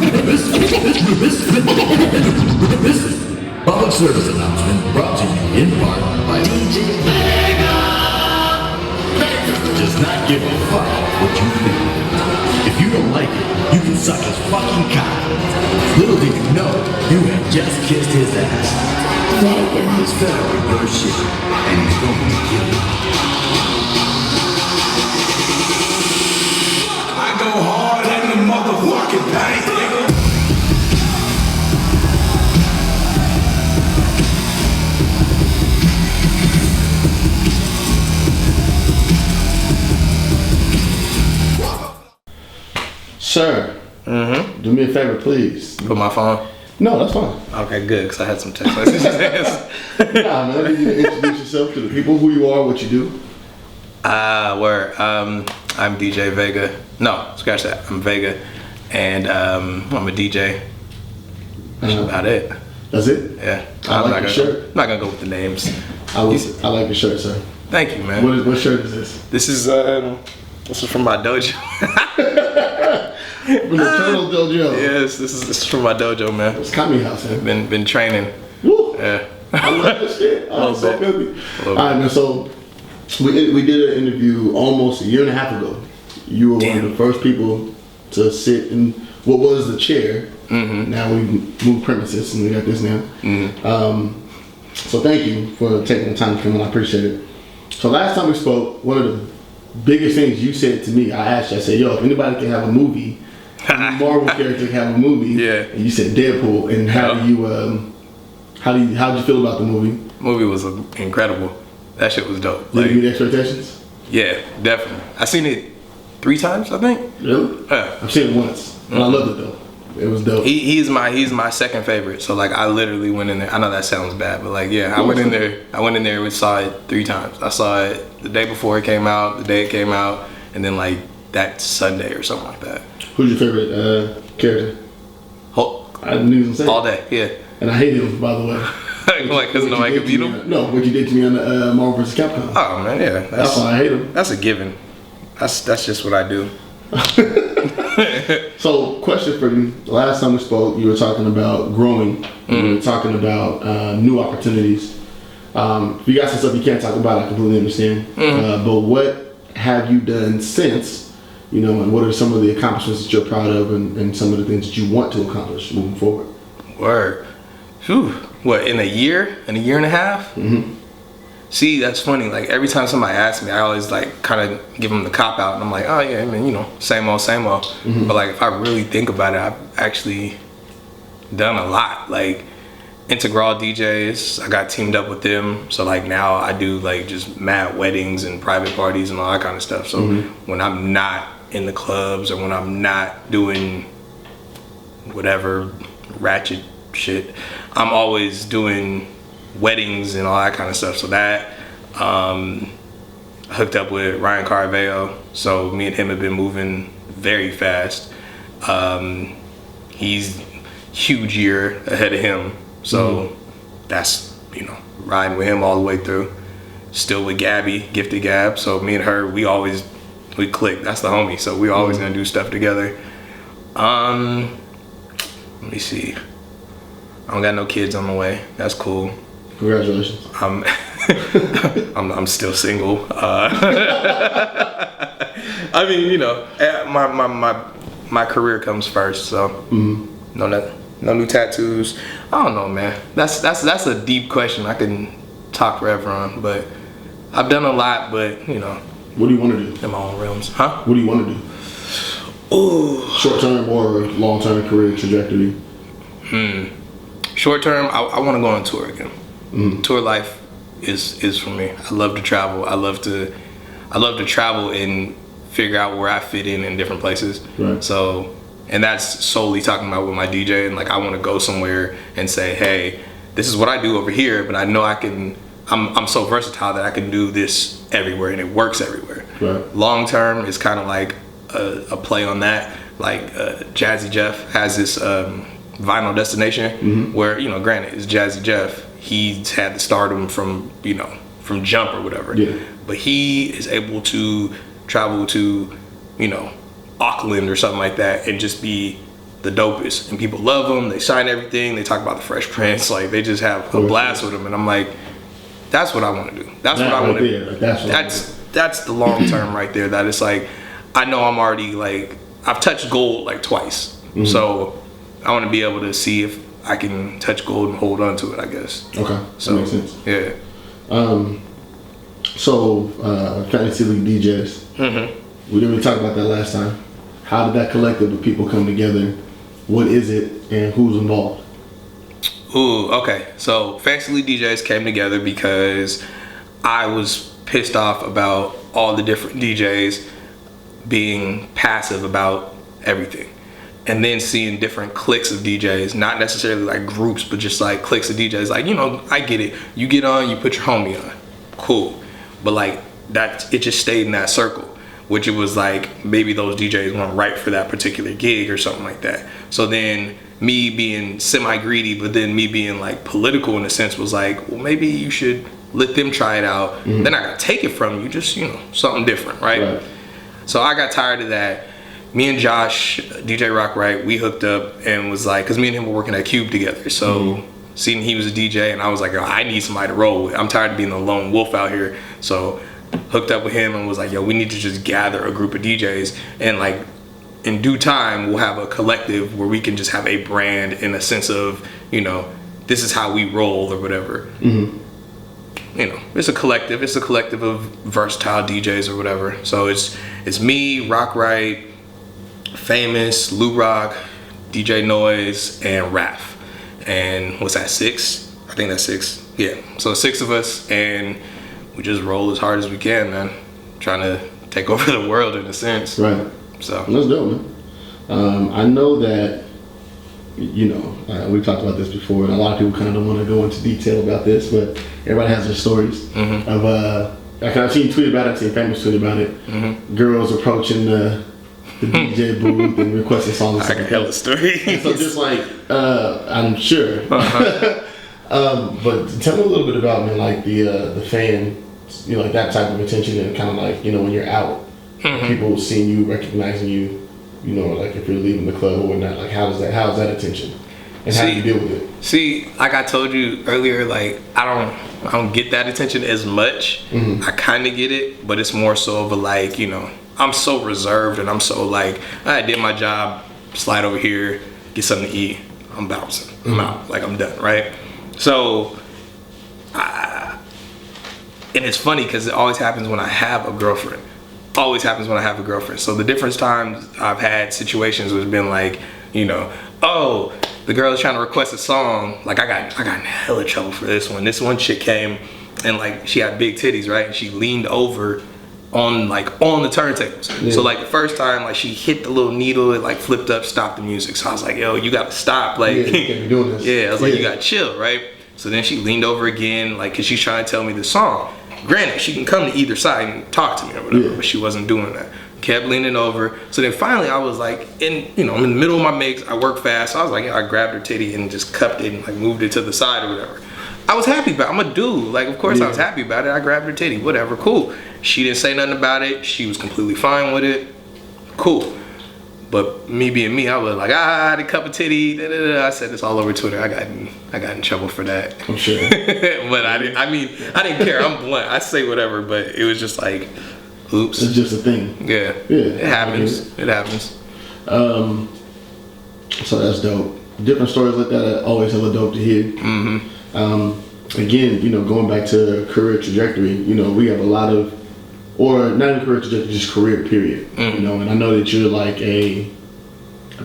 This is public service announcement brought to you in part by DJ Vega. Vega does not give a fuck what you think. If you don't like it, you can suck his fucking cock. Little did you know, you have just kissed his ass. Vega is fed up with your shit, and he's going to kill you. I go hard in the motherfucking paint, nigga. Sir, do me a favor, please. Put my phone? No, that's fine. Okay, good, because I had some text messages. Nah, man, I need you to introduce yourself to the people, who you are, what you do. I'm DJ Vega. No, scratch that. I'm Vega, and I'm a DJ. That's about it. That's it? Yeah. I like your shirt. I'm not gonna go with the names. I like your shirt, sir. Thank you, man. What shirt is this? This is from my dojo. From the Turtle Dojo. Yes, this is from my dojo, man. It's Kami House, man. Been training. Woo! Yeah. I love this shit. I'm so bit. filthy. Alright, man, so we did an interview almost a year and a half ago. You were one of the first people to sit in what was the chair. Mm-hmm. Now we moved premises and we got this now. Mm-hmm. So thank you for taking the time to come in. I appreciate it. So last time we spoke, one of the biggest things you said to me, I asked you, I said, yo, if anybody can have a movie, any Marvel character can have a movie. Yeah. And you said Deadpool. And how'd you feel about the movie? Movie was incredible. That shit was dope. Did you meet expectations? Yeah, definitely. I seen it 3 times, I think. Really? Yeah. I've seen it once, and I loved it though. It was dope. He's my second favorite. So like I literally went in there. I know that sounds bad, but like yeah, I went in there and saw it 3 times. I saw it the day before it came out, the day it came out, and then like that Sunday or something like that. Who's your favorite character? Hulk. I didn't even say all day. Yeah. And I hated him, by the way. Like because nobody could beat him. No, what you did to me on the Marvel vs. Capcom. Oh man, yeah. That's why I hate him. That's a given. That's just what I do. So, question for you. The last time we spoke, you were talking about growing. You were talking about new opportunities. If you got some stuff you can't talk about, I completely understand. But what have you done since, and what are some of the accomplishments that you're proud of and some of the things that you want to accomplish moving forward? Word. Whew. What, in a year and a half? Mm-hmm. See, that's funny. Like every time somebody asks me, I always like kind of give them the cop out, and I'm like, oh yeah, I mean, same old, same old. Mm-hmm. But like if I really think about it, I've actually done a lot. Like Integral DJs, I got teamed up with them, so like now I do like just mad weddings and private parties and all that kind of stuff. So when I'm not in the clubs or when I'm not doing whatever ratchet shit, I'm always doing weddings and all that kind of stuff. So that I hooked up with Ryan Carveo, so me and him have been moving very fast. He's huge year ahead of him, so that's riding with him all the way through. Still with Gabby, Gifted Gab, so me and her, we click. That's the homie, so we always gonna do stuff together. Let me see, I don't got no kids on the way. That's cool. Congratulations. I'm still single. I mean, my career comes first, so no new tattoos. I don't know, man. That's a deep question. I can talk forever on, but I've done a lot. But what do you want to do in my own realms? Huh? What do you want to do? Ooh. Short term or long term career trajectory? Short term, I want to go on tour again. Tour life is for me. I love to travel. I love to travel and figure out where I fit in different places. Right. So, and that's solely talking about with my DJ. And like, I want to go somewhere and say, hey, this is what I do over here, but I know I can. I'm so versatile that I can do this everywhere, and it works everywhere. Right. Long term is kind of like a play on that. Like Jazzy Jeff has this Vinyl Destination where granted it's Jazzy Jeff. He's had the stardom from Jump or whatever. Yeah. But he is able to travel to Auckland or something like that and just be the dopest, and people love them. They sign everything. They talk about the Fresh Prince. Like they just have a blast with them, and I'm like, that's what I want to do. That's what I want to do. That's the long term right there. That it's like, I know I'm already like, I've touched gold like twice, so I want to be able to see if I can touch gold and hold on to it, I guess. Okay, so that makes sense. Yeah. Fantasy League DJs. We didn't really talk about that last time. How did that collective of people come together? What is it, and who's involved? Ooh, okay. So Fantasy League DJs came together because I was pissed off about all the different DJs being passive about everything. And then seeing different cliques of DJs, not necessarily like groups, but just like cliques of DJs. Like, you know, I get it. You get on, you put your homie on. Cool. But like, that, it just stayed in that circle, which it was like, maybe those DJs weren't right for that particular gig or something like that. So then me being semi-greedy, but then me being like political in a sense, was like, well, maybe you should let them try it out. They're not gonna take it from you, just, you know, something different, right? So I got tired of that. Me and Josh, DJ Rock Right, we hooked up and was like, cause me and him were working at Cube together. So seeing he was a DJ, and I was like, yo, I need somebody to roll with. I'm tired of being the lone wolf out here. So hooked up with him and was like, yo, we need to just gather a group of DJs, and like in due time we'll have a collective where we can just have a brand in a sense of, you know, this is how we roll or whatever. You know, it's a collective of versatile DJs or whatever. So it's me, Rock Right, Famous, Lou Rock, DJ Noise, and Raph. And what's that, 6? I think that's 6. Yeah, so 6 of us, and we just roll as hard as we can, man. Trying to take over the world in a sense. Right. So that's dope, man. I know that, you know, we've talked about this before, and a lot of people kind of don't want to go into detail about this, but everybody has their stories of, I've seen you tweet about it, I've seen Famous tweet about it, girls approaching the DJ booth and requesting songs. I can tell a story. So just like, I'm sure. But tell me a little bit about, man, like the fan, you know, like that type of attention, and kind of like, you know, when you're out, people seeing you, recognizing you, you know, like if you're leaving the club or whatnot, like how's that attention? And how do you deal with it? See, like I told you earlier, like I don't get that attention as much. I kind of get it, but it's more so of a like, you know, I'm so reserved and I'm so like, I did my job, slide over here, get something to eat, I'm bouncing, I'm out, like I'm done, right? So, and it's funny because it always happens when I have a girlfriend. Always happens when I have a girlfriend. So the different times I've had situations where it's been like, you know, oh, the girl is trying to request a song. Like I got in hella trouble for this one. This one chick came and like she had big titties, right? And she leaned over on the turntables. Yeah. So like the first time, like she hit the little needle, it like flipped up, stopped the music. So I was like, yo, you gotta stop. Like, you can't be doing this. Yeah, I was like, you gotta chill, right? So then she leaned over again, like, cause she's trying to tell me the song. Granted, she can come to either side and talk to me or whatever, but she wasn't doing that. Kept leaning over. So then finally I was like, I'm in the middle of my mix, I work fast. So I was like, I grabbed her titty and just cupped it and like moved it to the side or whatever. I was happy about it. I'm a dude. Like, of course I was happy about it. I grabbed her titty, whatever, cool. She didn't say nothing about it. She was completely fine with it. Cool. But me being me, I was like, the cup of titty, da, da, da. I said this all over Twitter. I got in trouble for that. I'm sure. But I didn't care. I'm blunt. I say whatever, but it was just like, oops. It's just a thing. Yeah. It happens. It happens. So that's dope. Different stories like that are always hella dope to hear. Again, you know, going back to career trajectory, you know, we have a lot of, or not even career trajectory, just career period. You know, and I know that you're like a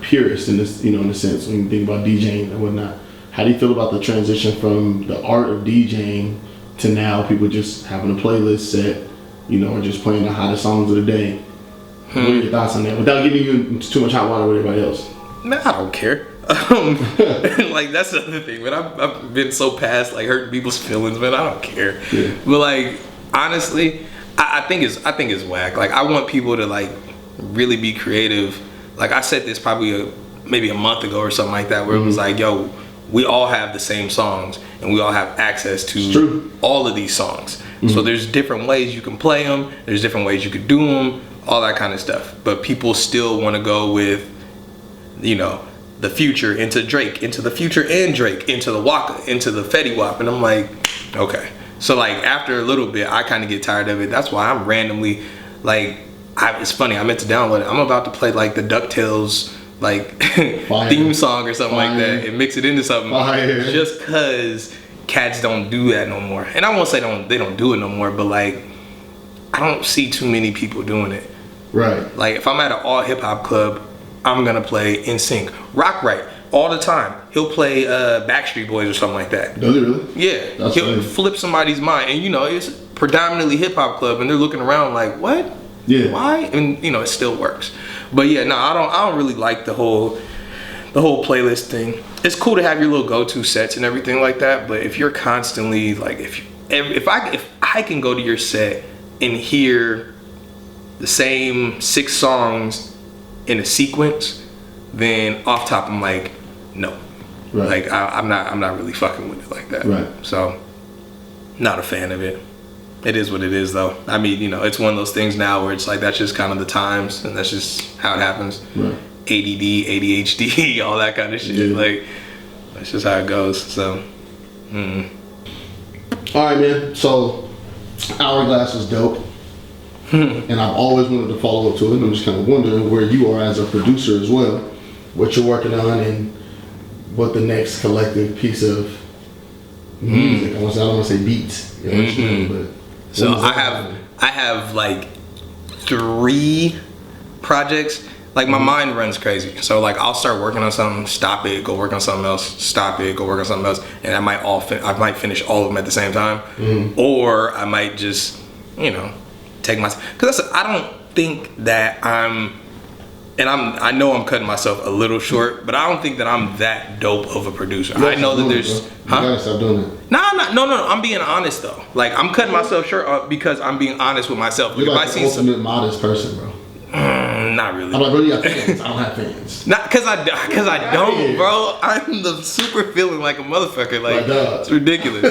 purist in this, you know, in a sense when you think about DJing and whatnot. How do you feel about the transition from the art of DJing to now people just having a playlist set, you know, or just playing the hottest songs of the day? What are your thoughts on that? Without giving you too much hot water with everybody else. Man, I don't care. Like that's the other thing, man. I've been so past like hurting people's feelings, man. I don't care. But like honestly, I think it's whack. Like I want people to like really be creative. Like I said this probably maybe a month ago or something like that, where it was like, yo, we all have the same songs and we all have access to all of these songs. So there's different ways you can play them. There's different ways you could do them. All that kind of stuff. But people still want to go with, you know, the Future, into Drake, into the Future and Drake, into the Waka, into the Fetty Wap, and I'm like, okay. So like after a little bit, I kind of get tired of it. That's why I'm randomly like, it's funny. I meant to download it. I'm about to play like the DuckTales like theme song or something like that and mix it into something just cause cats don't do that no more. And I won't say they don't do it no more, but like I don't see too many people doing it. Right. Like if I'm at an all hip hop club, I'm gonna play NSYNC, Rock Right all the time. He'll play Backstreet Boys or something like that. Does he really? Yeah. That's He'll funny. flip somebody's mind, and you know it's predominantly hip hop club, and they're looking around like, what? Yeah. Why? And you know it still works. But yeah, no, I don't really like the whole playlist thing. It's cool to have your little go-to sets and everything like that, but if you're constantly like, if I can go to your set and hear the same 6 songs in a sequence, then off top I'm like, no. Right. Like I'm not really fucking with it like that. Right. So not a fan of it. It is what it is though. I mean, you know, it's one of those things now where it's like that's just kind of the times and that's just how it happens. Right. ADD, ADHD, all that kind of shit. Yeah. Like that's just how it goes. So All right, man. So Hourglass is dope. And I've always wanted to follow up to it. I'm just kind of wondering where you are as a producer as well, what you're working on, and what the next collective piece of music. I don't want to say beats, you know, but so I have like 3 projects. Like my mind runs crazy. So like I'll start working on something, stop it, go work on something else, stop it, go work on something else, and I might finish all of them at the same time, or I might just, you know, take my, because I don't think that I know I'm cutting myself a little short, but I don't think that I'm that dope of a producer. I know that there's, you gotta stop doing that. No, I'm being honest though. Like I'm cutting myself short because I'm being honest with myself. You're If like I the see ultimate modest person, bro. not really. I'm like, bro, you got fans. I don't have fans. Not because I don't, bro. I'm the super feeling like a motherfucker. Like it's ridiculous.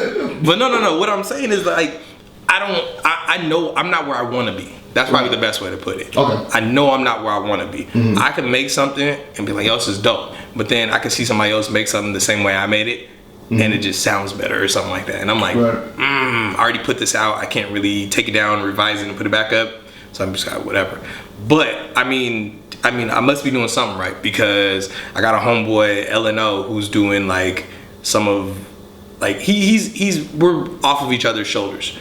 But no. What I'm saying is like I know I'm not where I want to be. That's probably the best way to put it. Okay. I know I'm not where I want to be. I can make something and be like, yo, this is dope. But then I can see somebody else make something the same way I made it, and it just sounds better or something like that. And I'm like, I already put this out. I can't really take it down, revise it, and put it back up. So I'm just like, whatever. But I mean, I must be doing something right because I got a homeboy LNO who's doing like some of, like we're off of each other's shoulders.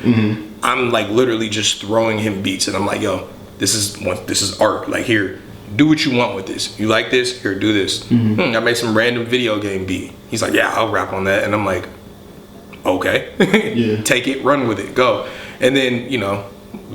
I'm like literally just throwing him beats, and I'm like, yo, this is art. Like here, do what you want with this. You like this? Here, do this. I made some random video game beat. He's like, yeah, I'll rap on that, and I'm like, okay, take it, run with it, go. And then you know,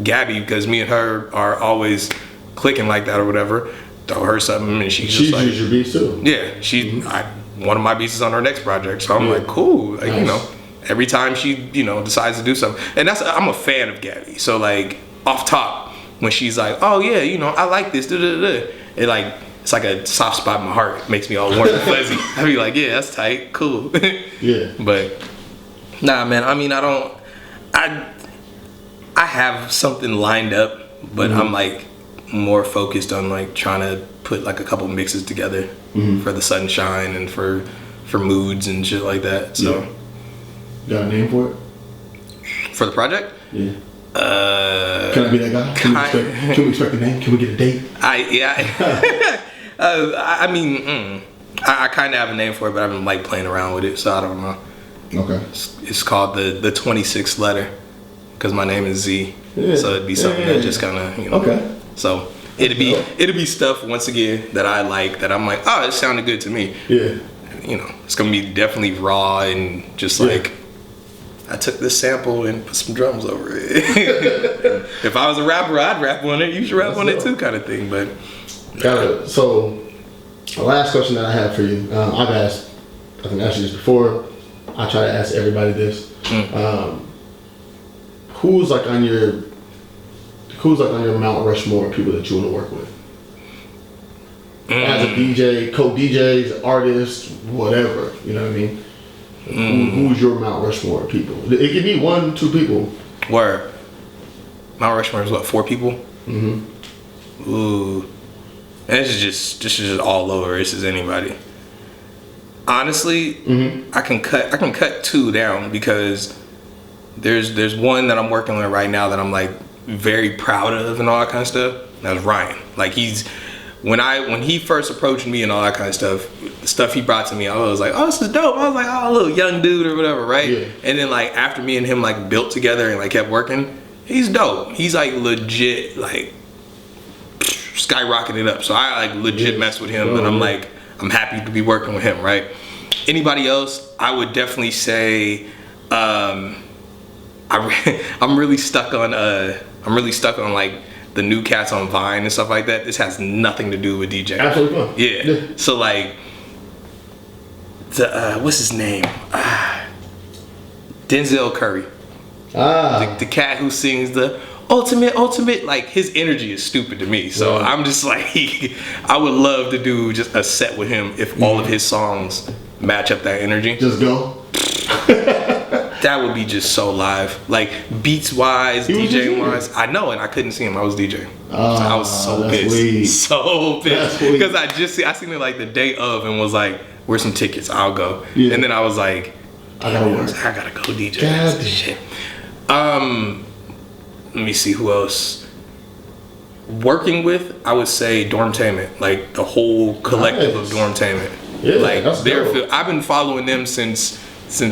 Gabby, because me and her are always clicking like that or whatever, throw her something, and she's just like, used your beats too. Yeah, one of my beats is on her next project, so I'm like, cool, like you know. Every time she, you know, decides to do something. And I'm a fan of Gabby. So like off top, when she's like, oh yeah, you know, I like this, it's like a soft spot in my heart. It makes me all warm and fuzzy. I be like, yeah, that's tight, cool. Yeah. But nah, man, I mean, I have something lined up, but I'm like more focused on like trying to put like a couple mixes together for the sunshine and for moods and shit like that. So got a name for it? For the project? Yeah. Can I be that guy? Can we expect a name? Can we get a date? I kind of have a name for it, but I've been like playing around with it, so I don't know. Okay. It's called the 26th letter, because my name is Z. Yeah. So it'd be something that just kind of, you know. Okay. So it'd be stuff once again that I like, that I'm like, oh, it sounded good to me. Yeah. You know, it's gonna be definitely raw and just like, I took this sample and put some drums over it. If I was a rapper, I'd rap on it. You should rap on it too, kind of thing. But so, the last question that I have for you, I've asked you this before. I try to ask everybody this. Who's like on your Mount Rushmore of people that you want to work with? As a DJ, co-DJs, artist, whatever. You know what I mean? Who's your Mount Rushmore of people? It could be 1, 2 people. Where? Mount Rushmore is what, 4 people? Ooh. And this is just all over. This is anybody. Honestly, I can cut 2 down because there's one that I'm working on right now that I'm like very proud of and all that kind of stuff. That's Ryan. Like when he first approached me and all that kind of stuff, the stuff he brought to me, I was like, oh, this is dope. I was like, oh, little young dude or whatever, right? Yeah. And then like after me and him like built together and like kept working, he's dope. He's like legit like skyrocketing up. So I like legit mess with him, and I'm like, I'm happy to be working with him, right? Anybody else? I would definitely say, I'm really stuck on like the new cats on Vine and stuff like that. This has nothing to do with DJ. Absolutely fun. Yeah. So like, what's his name? Denzel Curry. The cat who sings the ultimate, like his energy is stupid to me. So I'm just like, I would love to do just a set with him if all of his songs match up that energy. Just go. That would be just so live. Like beats wise, DJ wise. I know, and I couldn't see him. I was DJing. I was so pissed. Sweet. So pissed. Because I seen it like the day of and was like, where's some tickets? I'll go. Yeah. And then I was like, I gotta work. I gotta go DJ. God Shit. Let me see who else. Working with, I would say Dormtainment, like the whole collective of Dormtainment. Yeah, like that's dope. I've been following them since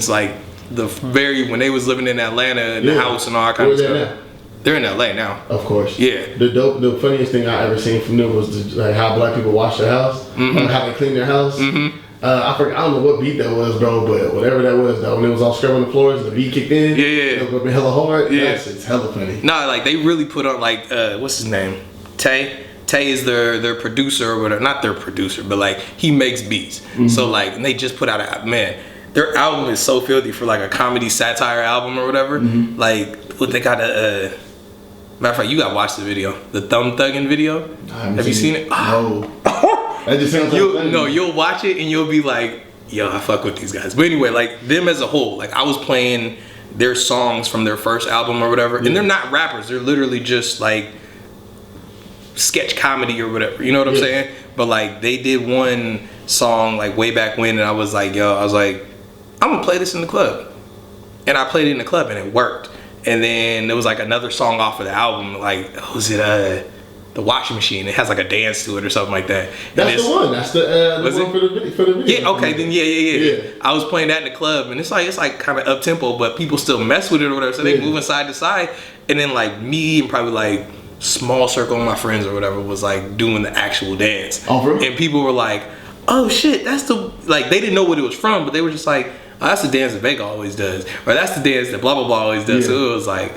like the very when they was living in Atlanta in the house and all that kind of stuff. Now? They're in LA now. Of course. Yeah. The funniest thing I ever seen from them was like how black people wash their house, how they clean their house. I forgot. I don't know what beat that was, bro, but whatever that was, though, when it was all scrubbing the floors, the beat kicked in. It was gonna be hella hard. Yeah, it's hella funny. No, like they really put on like what's his name? Tay is their producer or whatever. Not their producer, but like he makes beats. So like, and they just put out their album is so filthy for like a comedy satire album or whatever. Like what they got matter of fact, you gotta watch the video, the Thumb Thuggin' video. Have you seen it? No. That just sounds like you'll watch it and you'll be like, yo, I fuck with these guys. But anyway, like them as a whole, like I was playing their songs from their first album or whatever, and they're not rappers. They're literally just like sketch comedy or whatever. You know what I'm saying? But like they did one song like way back when, and I was like, I'm gonna play this in the club, and I played it in the club and it worked. And then there was like another song off of the album, like was it the washing machine? It has like a dance to it or something like that. That's the one. That's the one for the video. Yeah. Okay. Then yeah. I was playing that in the club, and it's like kind of up tempo, but people still mess with it or whatever. So they moving side to side, and then like me and probably like small circle of my friends or whatever was like doing the actual dance. And people were like, "Oh shit, that's the like." They didn't know what it was from, but they were just like, "Oh, that's the dance that Vega always does," or "That's the dance that blah blah blah always does." So it was like.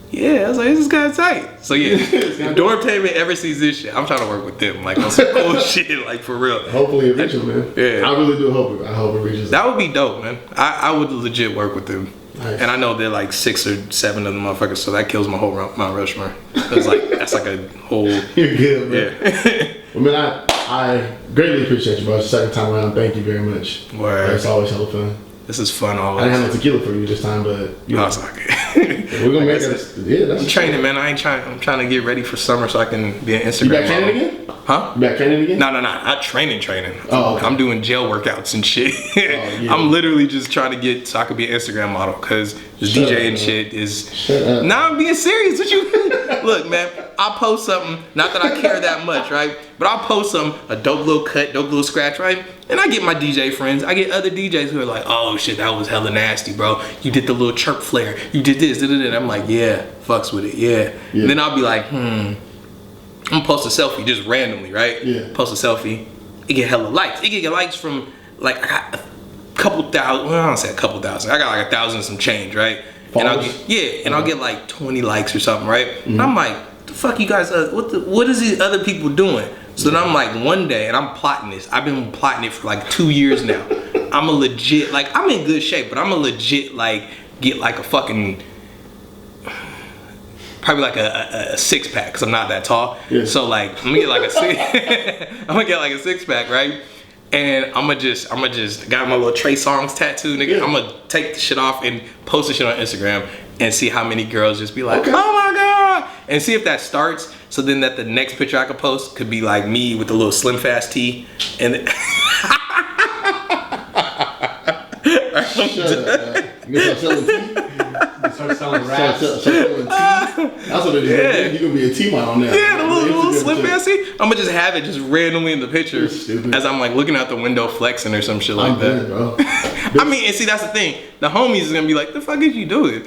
Yeah, I was like, this is kind of tight. So yeah, if Dormtainment ever sees this shit, I'm trying to work with them, like on some cool shit, like for real. Hopefully it reaches, man. Yeah, I really do hope it. I hope it reaches. That would be dope, man. I would legit work with them. Nice. And I know they're like 6 or 7 of them motherfuckers, so that kills my whole Mount Rushmore. That's like a whole. You're good, man. Yeah. Well, man, I greatly appreciate you, bro. It's the second time around. Thank you very much. Word. It's always hella fun. This is fun always. I didn't have no tequila for you this time, but you know. It's okay. We're gonna make it. Yeah, that's. I'm training, man. I'm trying to get ready for summer so I can be an Instagram. You back training again? Huh? You back training again? No, not training. Oh, okay. I'm doing jail workouts and shit. I'm literally just trying to get so I could be an Instagram model because this DJ and shit is. Shut up. Nah, I'm being serious. What you? Look, man. I'll post something. Not that I care that much, right? But I'll post something, a dope little cut, dope little scratch, right? And I get my DJ friends. I get other DJs who are like, "Oh shit, that was hella nasty, bro. You did the little chirp flare. You did this, and I'm like, yeah, fucks with it, yeah. And then I'll be like, I'm gonna post a selfie just randomly, right? Yeah. Post a selfie. It get hella likes. It get likes from like I got a couple thousand. Well, I don't say a couple thousand. I got like 1,000 and some change, right? Followers? And I'll get like 20 likes or something, right? And I'm like, the fuck you guys? What is these other people doing? So then I'm like, one day, and I'm plotting this. I've been plotting it for like 2 years now. I'm a legit, like, I'm in good shape, but I'm a legit, like, get like a fucking, probably like a 6-pack, because I'm not that tall. Yeah. So like, I'm gonna get like a six pack, right? And I'm gonna just got my little Trey Songz tattoo, nigga. Yeah. I'm gonna take the shit off and post the shit on Instagram and see how many girls just be like, oh my God, and see if that starts. So then that the next picture I could post could be like me with the little slim fast tee, and Shut up. You gonna start selling tea? Start selling raps. Start selling tea? That's what it is. Yeah. You're gonna be a tea model on there. Yeah, the little Instagram slip shit. fancy. I'm gonna just have it just randomly in the picture You're stupid. as I'm like looking out the window flexing or some shit like I'm that. good, bro. I mean, and see, that's the thing. The homies is gonna be like, "The fuck is you doing?"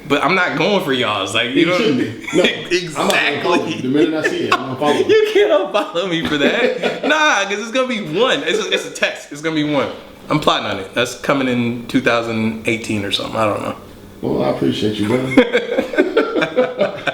But I'm not going for y'all's. Like, you You know, shouldn't be. No, I'm not gonna follow you. The exactly. minute I see it, I'm gonna follow you. You can't unfollow me for that. Nah, because it's gonna be one. It's a text. It's gonna be one. I'm plotting on it. That's coming in 2018 or something. I don't know. Well, I appreciate you, brother.